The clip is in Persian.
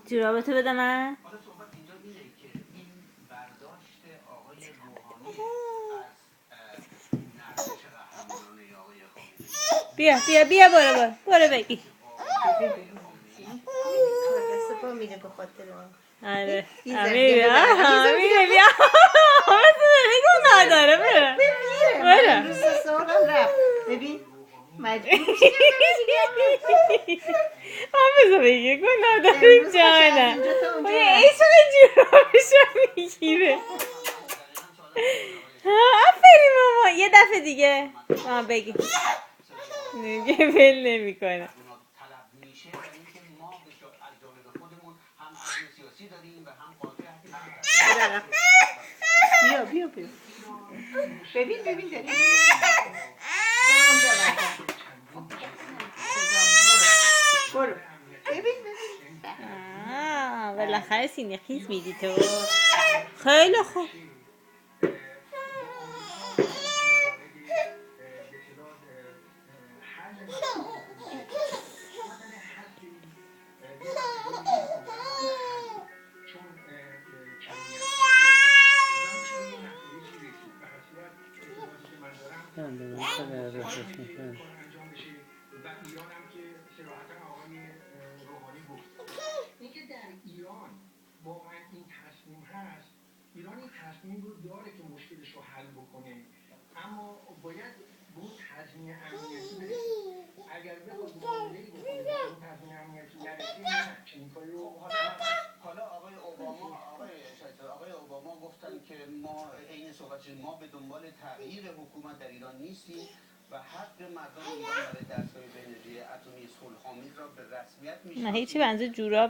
جورابتو بده من. بیا بیا بیا برو بگی. دست پا میره به خاطر آره میره بیا مثل بگو نداره برو من روز سوالم رفت ببین مجبور میشه بذار بگی کن نداره جانم ایسا جورابشو میگیره. آفرین ماما. یه دفعه دیگه ماما بگی دیگه ول نمی کنه. بیا بیا بیا ببین داری برو ببین بالاخره سینه خیز میدی تو. خیلی خوب. اینکه در ایران واقعا این تصمیم هست، ایران این تصمیم رو داره که مشکلش رو حل بکنه، اما باید به اون تضمین امنیتی برسه. اگر بخواد معامله‌ای بکنه و اون تضمین امنیتی نرسه، نه چنین کاری رو حالا آقای اوباما گفتن که ما عین صحبتش ما به دنبال تغییر حکومت در ایران نیستیم و حق مردم ایران برای دستگاه انرژی اتمی صلح‌آمیز را به رسمیت نه هیچی می‌شناسیم. بنزه جوراب